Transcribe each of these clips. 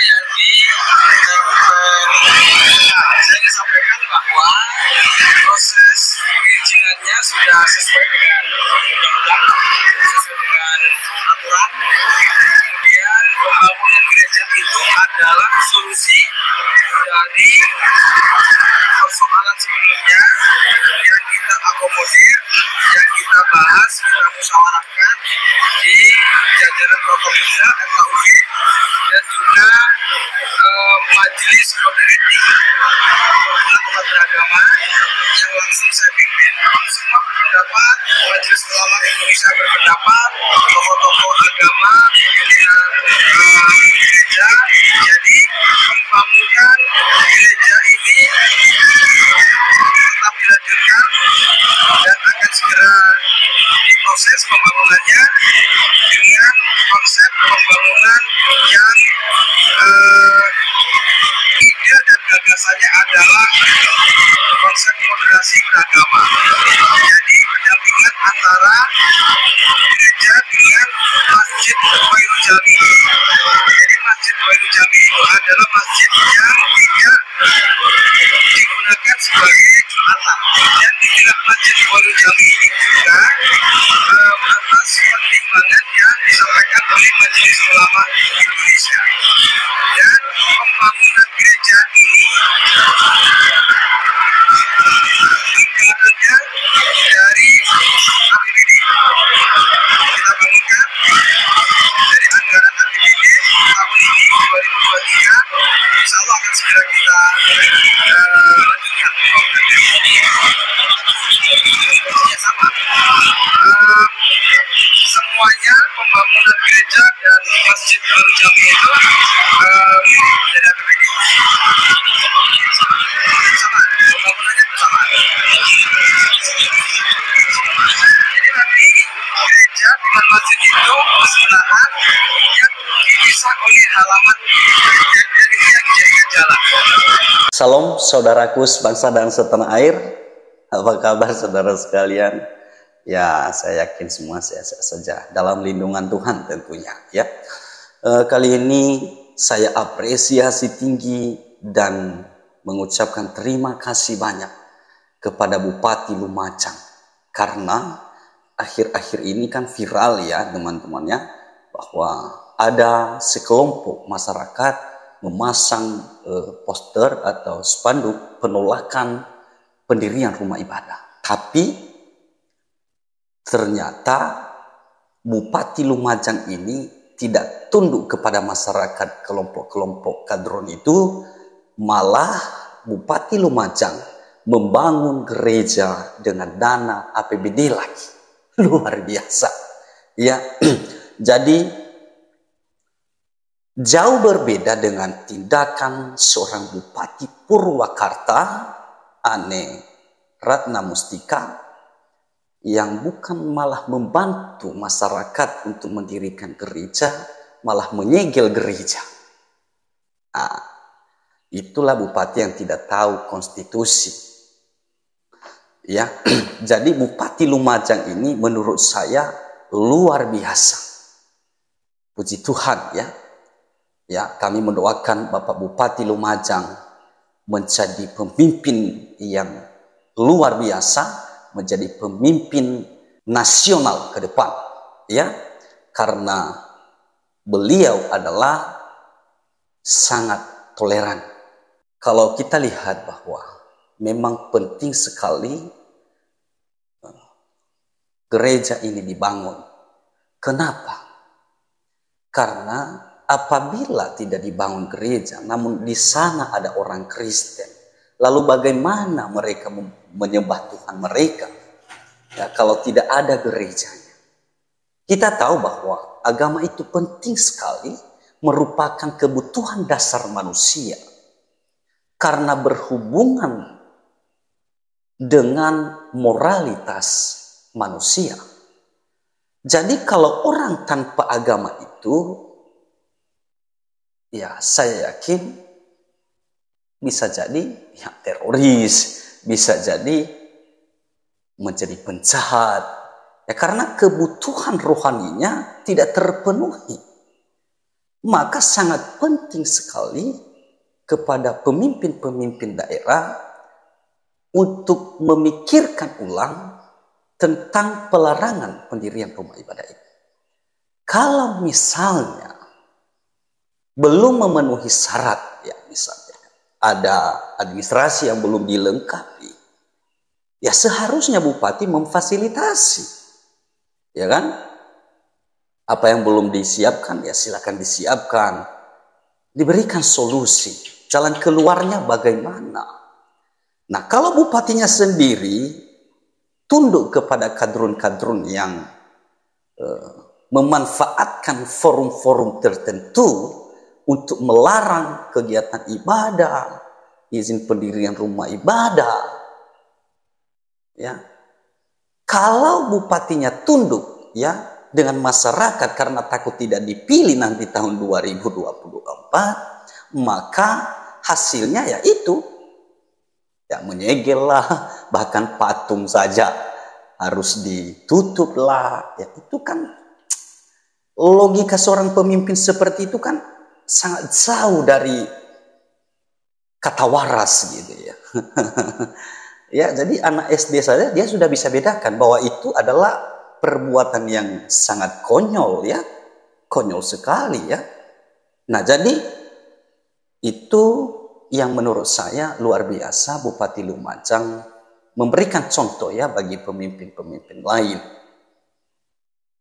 yang saya ingin sampaikan bahwa proses perizinannya sudah sesuai dengan undang-undang, sesuai dengan aturan. Kemudian pembangunan gereja itu adalah solusi dari persoalan sebelumnya yang kita akomodir, yang kita bahas, kita musyawarahkan di jajaran Prokopimda, FKUG, dan juga Majelis Kode Etik umat beragama yang langsung saya pimpin. Semua berpendapat, Majelis Ulama Indonesia berpendapat, tokoh-tokoh agama, pimpinan gereja, jadi pembangunan gereja ini tetap dilanjutkan dan akan segera diproses pembangunannya dengan konsep pembangunan yang ide dan gagasannya adalah konsep moderasi beragama. Jadi pendampingan antara gereja dengan Masjid Khairul Jami. Jadi Masjid Khairul Jami itu adalah masjid yang tidak digunakan sebagai jumatan. Dan istilah Masjid Khairul Jami ini juga atas pertimbangan yang disampaikan oleh Majelis Ulama Indonesia. Dan pembangunan gereja ini anggarannya dari APBD. Kita bangunkan dari anggaran APBD tahun ini 2023. Insya Allah akan segera kita lanjutkan. Ya sama. Semuanya pembangunan gereja dan Masjid Khairul Jami itu dari APBD. Sama, pembangunannya sama. Jadi nanti gereja dengan masjid itu bersebelahan yang dipisah oleh halaman dan yang dijadikan jalan. Salam saudaraku sebangsa dan setanah air. Apa kabar saudara sekalian? Ya, saya yakin semua sehat saja dalam lindungan Tuhan tentunya ya. Kali ini saya apresiasi tinggi dan mengucapkan terima kasih banyak kepada Bupati Lumajang karena akhir-akhir ini kan viral ya teman-temannya bahwa ada sekelompok masyarakat memasang poster atau spanduk penolakan pendirian rumah ibadah. Tapi ternyata Bupati Lumajang ini tidak tunduk kepada masyarakat kelompok-kelompok kadron itu, malah Bupati Lumajang membangun gereja dengan dana APBD lagi. Luar biasa. Ya, jadi jauh berbeda dengan tindakan seorang Bupati Purwakarta, Ane Ratna Mustika, yang bukan malah membantu masyarakat untuk mendirikan gereja, malah menyegel gereja. Nah, itulah bupati yang tidak tahu konstitusi. Ya, jadi Bupati Lumajang ini menurut saya luar biasa. Puji Tuhan ya. Ya, kami mendoakan Bapak Bupati Lumajang menjadi pemimpin yang luar biasa, menjadi pemimpin nasional ke depan ya, karena beliau adalah sangat toleran. Kalau kita lihat bahwa memang penting sekali gereja ini dibangun. Kenapa? Karena apabila tidak dibangun gereja namun di sana ada orang Kristen, lalu bagaimana mereka menyembah Tuhan mereka ya, kalau tidak ada gerejanya? Kita tahu bahwa agama itu penting sekali, merupakan kebutuhan dasar manusia karena berhubungan dengan moralitas manusia. Jadi kalau orang tanpa agama itu, ya saya yakin bisa jadi ya teroris, bisa jadi menjadi penjahat. Ya karena kebutuhan rohaninya tidak terpenuhi. maka sangat penting sekali kepada pemimpin-pemimpin daerah untuk memikirkan ulang tentang pelarangan pendirian rumah ibadah ini. Kalau misalnya belum memenuhi syarat, ya misalnya ada administrasi yang belum dilengkapi, ya seharusnya bupati memfasilitasi, ya kan? Apa yang belum disiapkan, ya silakan disiapkan, diberikan solusi, jalan keluarnya bagaimana. Nah, kalau bupatinya sendiri tunduk kepada kadrun-kadrun yang memanfaatkan forum-forum tertentu untuk melarang kegiatan ibadah, izin pendirian rumah ibadah, ya. Kalau bupatinya tunduk, ya, dengan masyarakat karena takut tidak dipilih nanti tahun 2024, maka hasilnya ya itu, ya menyegel lah, bahkan patung saja harus ditutup lah. Ya itu kan logika seorang pemimpin seperti itu kan sangat jauh dari kata waras gitu ya. Ya, jadi anak SD saja dia sudah bisa bedakan bahwa itu adalah perbuatan yang sangat konyol, ya, konyol sekali, ya. Nah, jadi itu yang menurut saya luar biasa Bupati Lumajang memberikan contoh, ya, bagi pemimpin-pemimpin lain.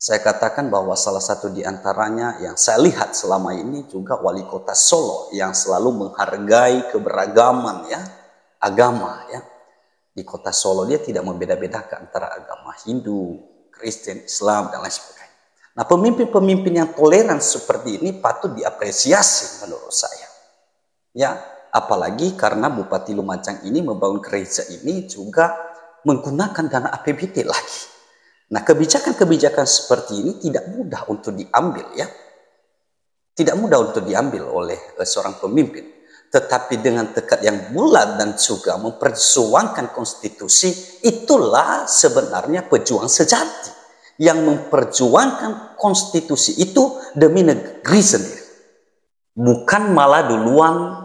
Saya katakan bahwa salah satu di antaranya yang saya lihat selama ini juga Wali Kota Solo yang selalu menghargai keberagaman, ya, agama, ya. Di Kota Solo dia tidak membeda-bedakan antara agama Hindu, Kristen, Islam, dan lain sebagainya. Nah, pemimpin-pemimpin yang toleran seperti ini patut diapresiasi menurut saya. Ya, apalagi karena Bupati Lumajang ini membangun gereja ini juga menggunakan dana APBD lagi. Nah, kebijakan-kebijakan seperti ini tidak mudah untuk diambil, ya. Tidak mudah untuk diambil oleh seorang pemimpin. Tetapi dengan tekad yang bulat dan juga memperjuangkan konstitusi, itulah sebenarnya pejuang sejati. Yang memperjuangkan konstitusi itu demi negeri sendiri. Bukan malah duluan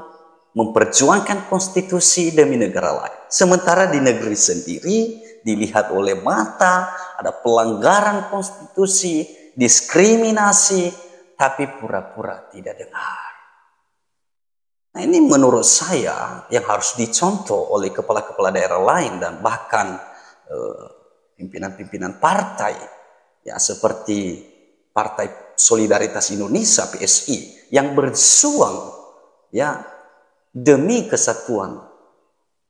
memperjuangkan konstitusi demi negara lain. Sementara di negeri sendiri dilihat oleh mata, ada pelanggaran konstitusi, diskriminasi, tapi pura-pura tidak dengar. Nah, ini menurut saya yang harus dicontoh oleh kepala-kepala daerah lain dan bahkan pimpinan-pimpinan partai, ya, seperti Partai Solidaritas Indonesia PSI yang berjuang, ya, demi kesatuan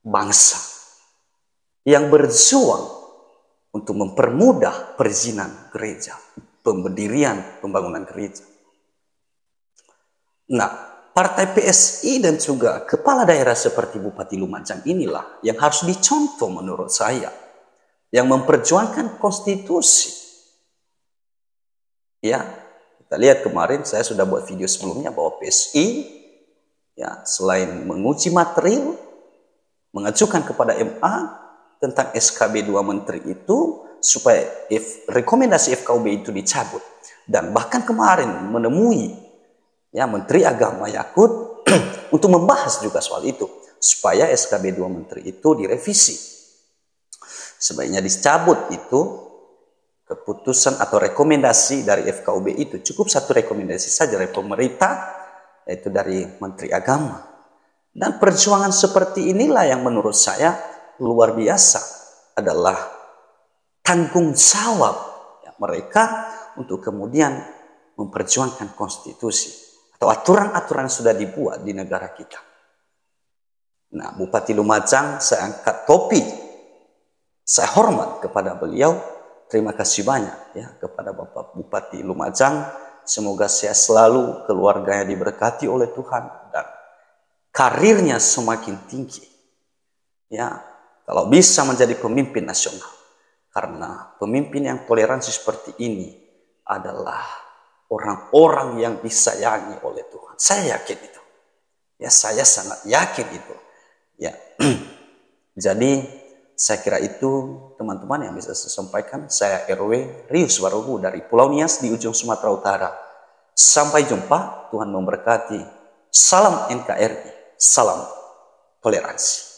bangsa, yang berjuang untuk mempermudah perizinan gereja, pembangunan gereja. Nah, Partai PSI dan juga kepala daerah seperti Bupati Lumajang inilah yang harus dicontoh menurut saya, yang memperjuangkan konstitusi. Ya, kita lihat kemarin saya sudah buat video sebelumnya bahwa PSI, ya, selain menguji material, mengajukan kepada MA tentang SKB 2 Menteri itu supaya rekomendasi FKUB itu dicabut, dan bahkan kemarin menemui, ya, Menteri Agama Yakut untuk membahas juga soal itu supaya SKB 2 Menteri itu direvisi, sebaiknya dicabut itu keputusan atau rekomendasi dari FKUB itu. Cukup satu rekomendasi saja dari pemerintah, yaitu dari Menteri Agama. Dan perjuangan seperti inilah yang menurut saya luar biasa, adalah tanggung jawab, ya, mereka untuk kemudian memperjuangkan konstitusi atau aturan-aturan yang sudah dibuat di negara kita. Nah, Bupati Lumajang saya angkat topi, saya hormat kepada beliau. Terima kasih banyak, ya, kepada Bapak Bupati Lumajang. Semoga sehat selalu, keluarganya diberkati oleh Tuhan dan karirnya semakin tinggi. Ya, kalau bisa menjadi pemimpin nasional. Karena pemimpin yang toleransi seperti ini adalah orang-orang yang disayangi oleh Tuhan. Saya yakin itu. Ya, saya sangat yakin itu. Ya. Jadi saya kira itu teman-teman yang bisa saya sampaikan. Saya RW Rius Warogu dari Pulau Nias di ujung Sumatera Utara. Sampai jumpa, Tuhan memberkati. Salam NKRI, salam toleransi.